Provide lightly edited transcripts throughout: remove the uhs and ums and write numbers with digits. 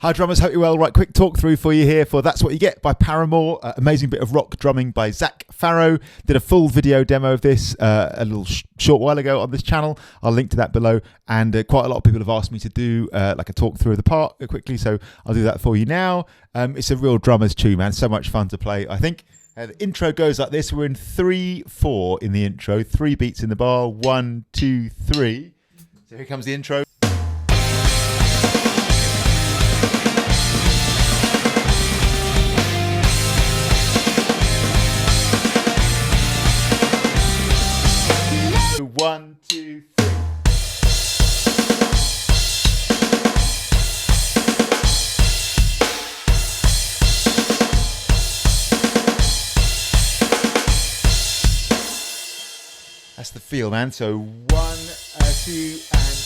Hi drummers, hope you're well. Right, quick talk through for you here for That's What You Get by Paramore. Amazing bit of rock drumming by Zach Farrow. Did a full video demo of this a little short while ago on this channel. I'll link to that below. And quite a lot of people have asked me to do like a talk through of the part quickly, so I'll do that for you now. It's a real drummer's tune, man. So much fun to play, I think. The intro goes like this. We're in 3/4 in the intro. 3 beats in the bar. 1, 2, 3. So here comes the intro. One, two, three. That's the feel, man. So 1, 2, and 3, and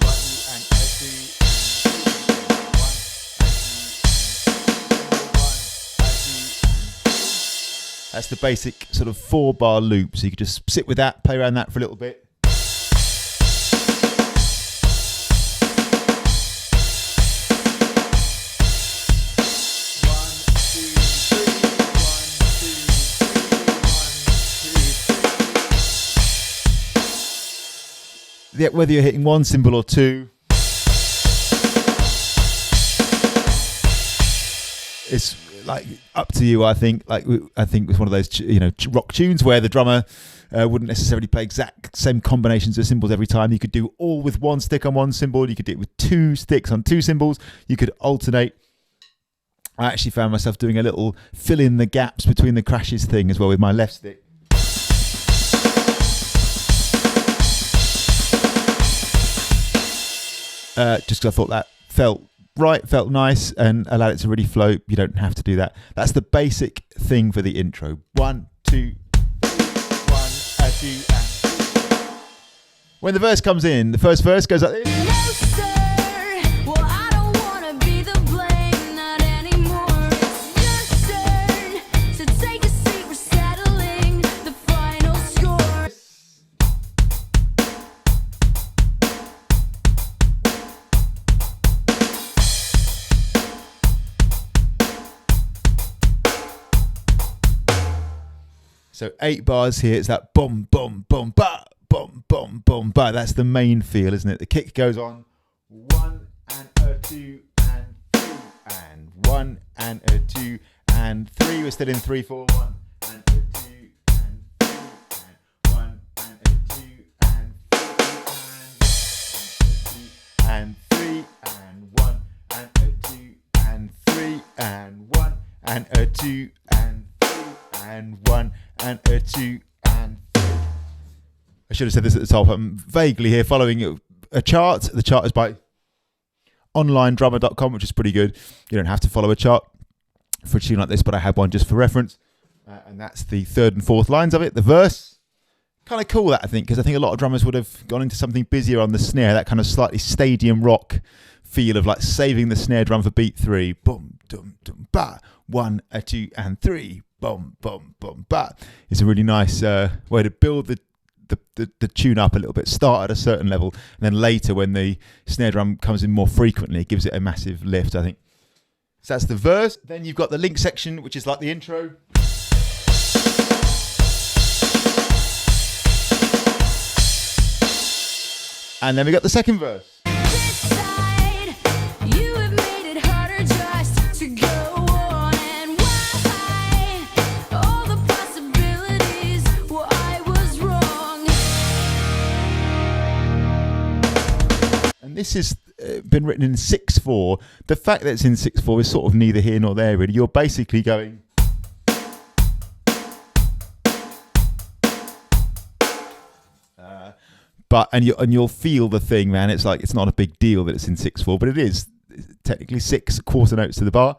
1, 2, and 3, and 1, 2, and 3. That's the basic sort of 4-bar loop. So you could just sit with that, play around that for a little bit. Yeah, whether you're hitting one cymbal or two, it's like up to you. I think it's one of those rock tunes where the drummer wouldn't necessarily play exact same combinations of cymbals every time. You could do all with one stick on one cymbal. You could do it with 2 sticks on 2 cymbals. You could alternate. I actually found myself doing a little fill in the gaps between the crashes thing as well with my left stick. Just because I thought that felt right, felt nice, and allowed it to really flow. You don't have to do that. That's the basic thing for the intro. 1, 2, 3, 1, 2, and 3. When the verse comes in, the first verse goes like this. So 8 bars here, it's that boom, boom, boom, ba, boom, boom, boom, ba. That's the main feel, isn't it? The kick goes on 1 and a 2 and 3 and 1 and a 2 and 3. We're still in 3/4. 1 and a 2 and 3 and 1 and a 2 and 3 and 3 and 1 and a 2 and 3 and 1 and a 2 and 3 and 1 and a 2 and 3. I should have said this at the top. I'm vaguely here following a chart. The chart is by onlinedrummer.com, which is pretty good. You don't have to follow a chart for a tune like this, but I have one just for reference. And that's the 3rd and 4th lines of it. The verse, kind of cool that, I think, because I think a lot of drummers would have gone into something busier on the snare, that kind of slightly stadium rock feel of like saving the snare drum for beat 3. Boom, dum, dum, ba. 1, a 2 and 3. Boom, boom, boom, ba. It's a really nice way to build the tune up a little bit. Start at a certain level, and then later when the snare drum comes in more frequently, it gives it a massive lift, I think. So that's the verse. Then you've got the link section, which is like the intro. And then we got the second verse. This has been written in 6/4. The fact that it's in 6/4 is sort of neither here nor there, really. You're basically going. You'll feel the thing, man. It's like, it's not a big deal that it's in 6/4, but it is. It's technically 6 quarter notes to the bar.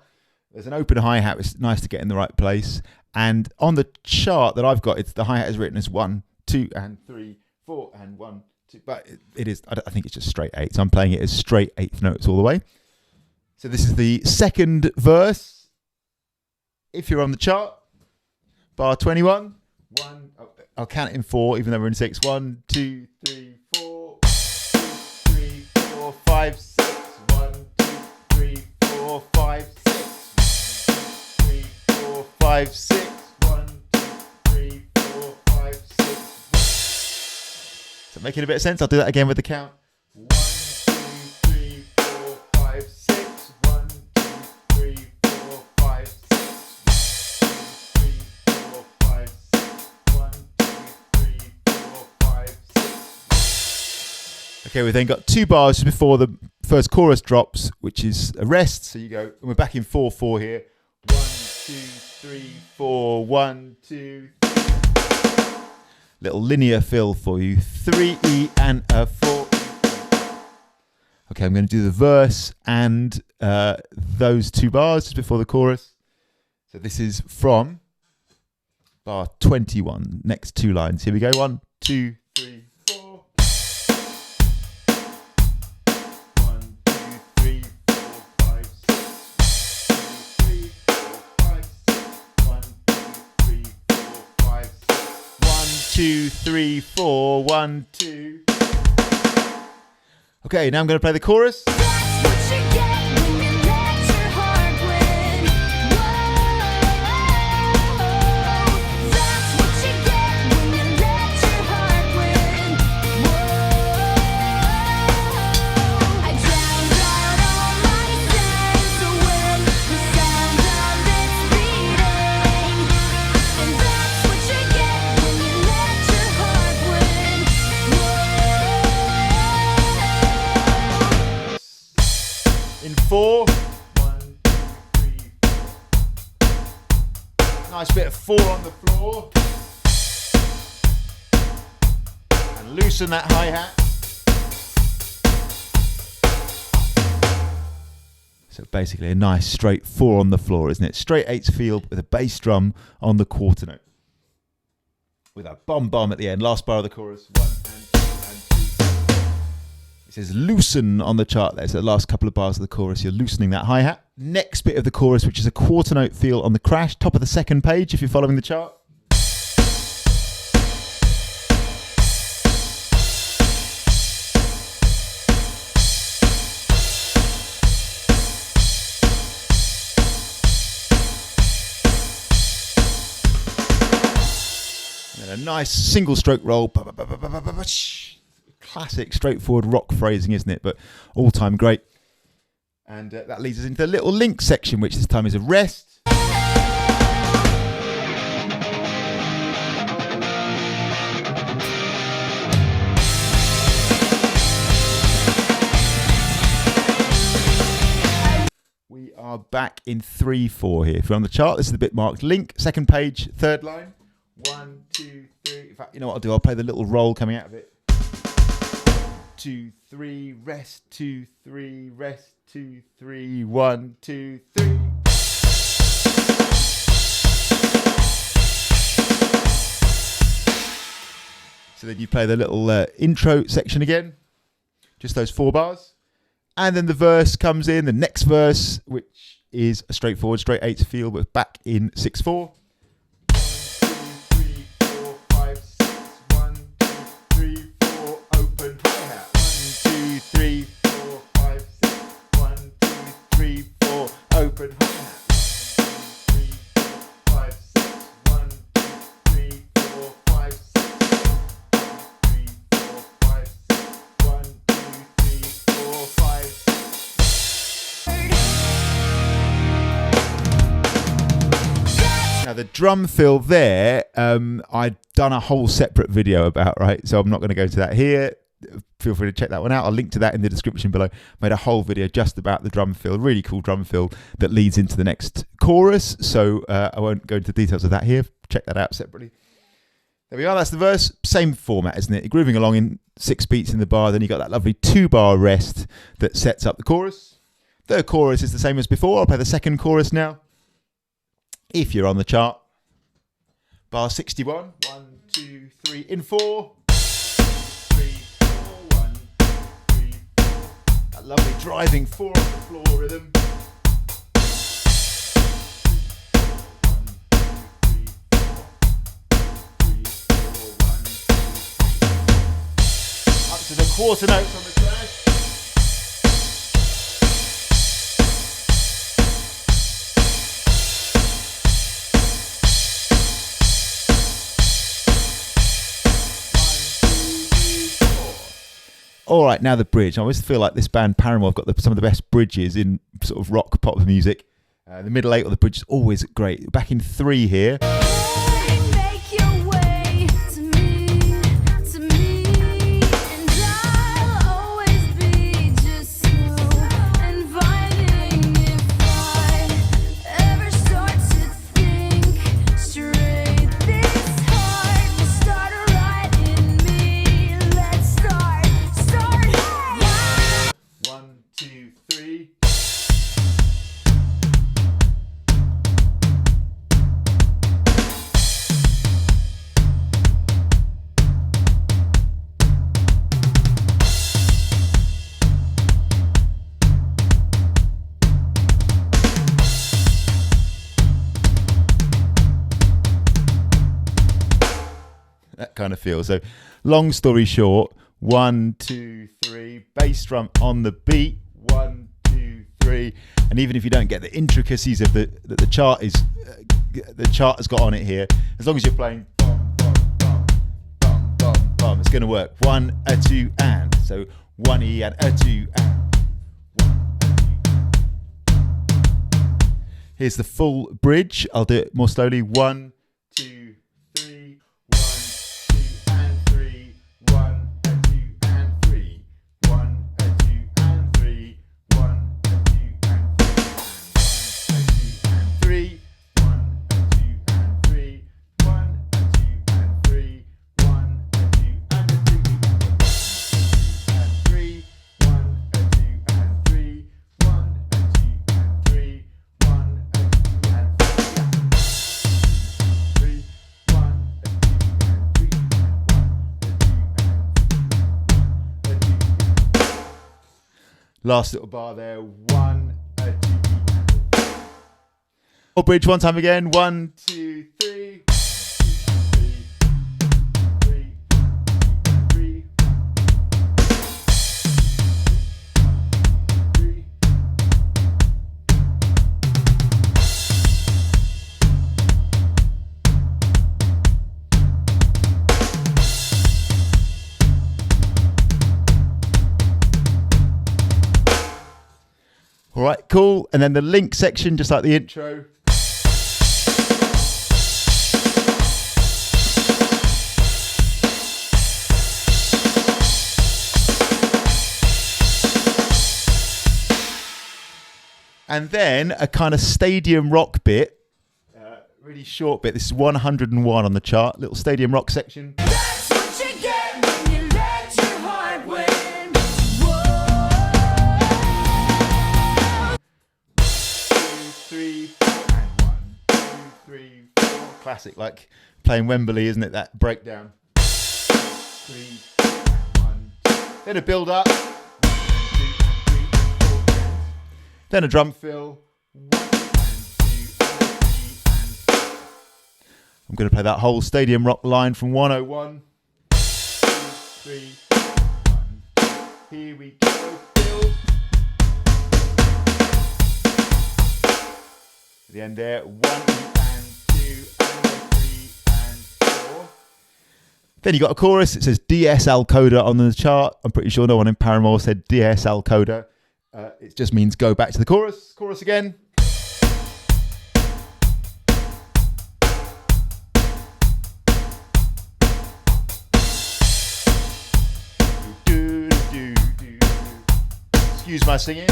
There's an open hi-hat. It's nice to get in the right place. And on the chart that I've got, it's the hi-hat is written as 1, 2, and 3, 4, and 1. But it is, I think it's just straight 8. So I'm playing it as straight 8th notes all the way. So this is the second verse. If you're on the chart, bar 21. I'll count it in 4, even though we're in 6. 1, 2, 3, 4. 2, 3, 4, 5, 6. 1, 2, 3, 5, 6. 1, 2, 3, 4, 5, 6. Is that making a bit of sense? I'll do that again with the count. 1, 2, 3, 4, 5, 6. 1, 2, 3, 4, 5, 6. 1, 2, 3, 4, 5, 6. 1, 2, 3, 4, 5, 6. Okay, we've then got 2 bars just before the first chorus drops, which is a rest. So you go, and we're back in 4/4 here. 1, 2, 3, 4. 1, 2. Little linear fill for you. 3E and a 4. Okay, I'm going to do the verse and those 2 bars just before the chorus. So this is from bar 21. Next 2 lines. Here we go. 1, 2, 3, 4. 1, 2, 3, 4, 5, 6. 2, 3, 4, 5, 6. 1, 2, 3, 4, 5, 6. 1, 2, 3, 4. 1, 2. Okay, now I'm going to play the chorus. That's what you get when you let your heart win. Whoa. That's what you get when you let your heart win. Whoa. I drowned out all my sense with the sound of its beating. And that's what you get when you let your heart win. In 4. 1, 2, 3, 4. Nice bit of 4 on the floor. And loosen that hi-hat. So basically a nice straight 4 on the floor, isn't it? Straight 8's feel with a bass drum on the quarter note. With a bomb at the end. Last bar of the chorus. 1 and 2 and 2. It says loosen on the chart there. So the last couple of bars of the chorus, you're loosening that hi-hat. Next bit of the chorus, which is a quarter note feel on the crash. Top of the second page, if you're following the chart. And then a nice single stroke roll. Classic, straightforward rock phrasing, isn't it? But all-time great. And that leads us into the little link section, which this time is a rest. We are back in 3/4 here. If you're on the chart, this is the bit marked link. Second page, third line. 1, 2, 3. In fact, you know what I'll do? I'll play the little roll coming out of it. 2, 3, rest, 2, 3, rest, 2, 3, 1, 2, 3. So then you play the little intro section again, just those 4 bars. And then the verse comes in, the next verse, which is a straightforward, straight 8's feel, but back in 6/4. 1, 2, 3, 4, 5, 6. 1, 2, 3, 4, open hi-hat. 1, 2, 3, 4, 5, 6. 1, 2, 3, 4, open hi-hat. 1, 2, 3, 4, 5, 6. 1, 2, 3, 4, 5, 6. 3, 4, 5, 6. 1, 2, 3, 4, 5, 6. Now the drum fill there, I'd done a whole separate video about, right? So I'm not going to go to that here. Feel free to check that one out. I'll link to that in the description below. Made a whole video just about the drum fill, really cool drum fill that leads into the next chorus. So I won't go into details of that here. Check that out separately. There we are, that's the verse. Same format, isn't it? You're grooving along in 6 beats in the bar, then you got that lovely 2-bar rest that sets up the chorus. Third chorus is the same as before. I'll play the second chorus now. If you're on the chart. Bar 61. 1, 2, 3, in 4. 3, 4, 1, 2, 3, 4. That lovely driving 4 on the floor rhythm. 1, 2, 3, 4. 3, 4, 1, 2, 3. Up to the quarter notes on the crash. All right, now the bridge. I always feel like this band Paramore have got some of the best bridges in sort of rock pop music. The middle 8 or the bridge is always great. Back in 3 here. Make your way to me, and I'll always be just so inviting. If I ever start to think straight, this heart will start right in me. Let's start. Hey! 1, 2, 3. That kind of feel. So, long story short, 1, 2, 3, bass drum on the beat. 1, 2, 3, and even if you don't get the intricacies of the chart is, the chart has got on it here. As long as you're playing bum bum bum bum bum bum, it's going to work. 1, a 2, and so 1 E and a 2 and 1, a 2. Here's the full bridge. I'll do it more slowly. 1, 2, 3. 1, 2, and 3. 1, a 2, and 3. 1, a 2, and 3. 1, a 2, and 3. 1, a 2, and 3. 1, a 2, and 3. 1, a 2, and 3. 1, a 2, and 3. 1, a 2, and 3. 1, a 2, and 3. 1, last little bar there. 1, a 2, full bridge one time again. 1, 2, 3. 3, 3, 3. All right, cool. And then the link section, just like the intro. And then a kind of stadium rock bit, really short bit. This is 101 on the chart, little stadium rock section. That's what you get when you let your heart win. Whoa. 2, 3, and 1, 2, 3, 4. Classic, like playing Wembley, isn't it? That breakdown. 3, 1, 2. Then a build up. 1, 2, and 3, 4. Then a drum fill. 1, and 2, and 3, and 4. I'm going to play that whole stadium rock line from 101. 2, 3, 1, 2. Here we go. Build. At the end there. 1 and 2 and 3 and 4. Then you got a chorus. It says DSL coda on the chart. I'm pretty sure no one in Paramore said DSL coda. It just means go back to the chorus. Chorus again. Excuse my singing.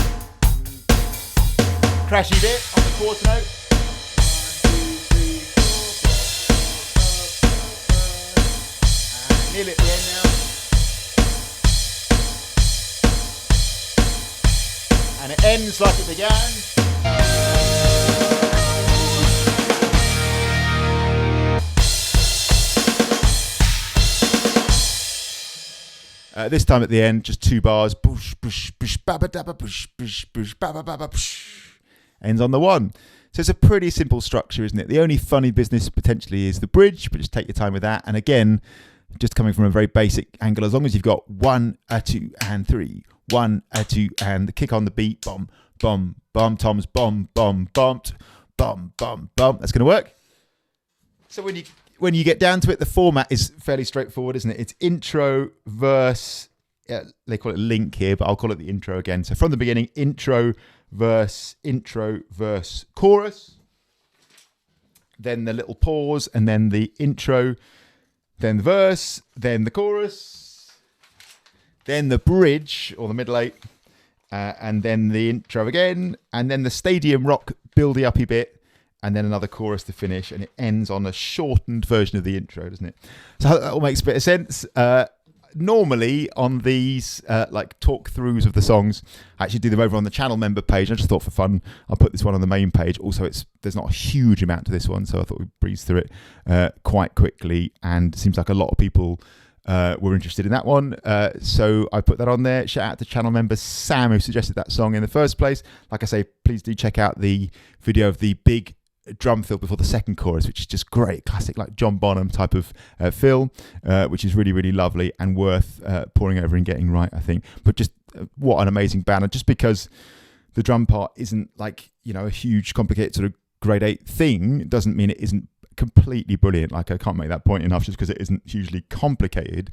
Crashy bit on the quarter note. 1, 2, 3, 4. And nearly at the end now. And it ends like it began. This time at the end, just 2 bars. Bush, bush, bush, baba, dabba, bush, bush, bush, baba, baba, bush. Ends on the 1. So it's a pretty simple structure, isn't it? The only funny business potentially is the bridge, but just take your time with that. And again, just coming from a very basic angle, as long as you've got 1, a 2, and 3. 1, a 2, and the kick on the beat. Bum, bum, bum, toms, bum, bum, bumped, bum, bum, bum. That's going to work. So when you get down to it, the format is fairly straightforward, isn't it? It's intro, verse, they call it link here, but I'll call it the intro again. So from the beginning, intro, verse, chorus. Then the little pause, and then the intro, then the verse, then the chorus, then the bridge or the middle eight, and then the intro again, and then the stadium rock buildy-uppy bit, and then another chorus to finish, and it ends on a shortened version of the intro, doesn't it? So that all makes a bit of sense. Normally on these like talk-throughs of the songs, I actually do them over on the channel member page. I just thought for fun, I'll put this one on the main page. Also, there's not a huge amount to this one, so I thought we'd breeze through it quite quickly, and it seems like a lot of people were interested in that one. So I put that on there. Shout out to channel member Sam, who suggested that song in the first place. Like I say, please do check out the video of the big drum fill before the second chorus, which is just great, classic like John Bonham type of fill, which is really, really lovely and worth pouring over and getting right, I think. But just what an amazing band. And just because the drum part isn't like, you know, a huge complicated sort of grade 8 thing, doesn't mean it isn't completely brilliant. Like, I can't make that point enough. Just because it isn't hugely complicated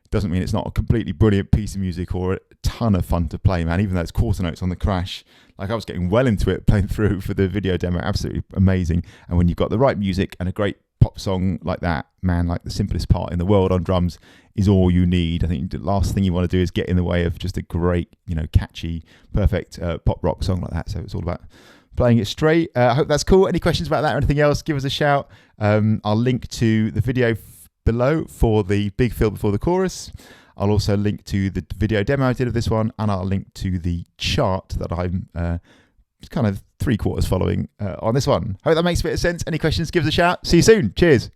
doesn't mean it's not a completely brilliant piece of music or a ton of fun to play, man. Even though it's quarter notes on the crash, like I was getting well into it playing through for the video demo. Absolutely amazing. And when you've got the right music and a great pop song like that, man, like the simplest part in the world on drums is all you need. I think the last thing you want to do is get in the way of just a great, you know, catchy, perfect pop rock song like that. So it's all about playing it straight. I hope that's cool. Any questions about that or anything else, give us a shout. I'll link to the video below for the big fill before the chorus. I'll also link to the video demo I did of this one, and I'll link to the chart that I'm kind of 3/4 following on this one. Hope that makes a bit of sense. Any questions, give us a shout. See you soon. Cheers.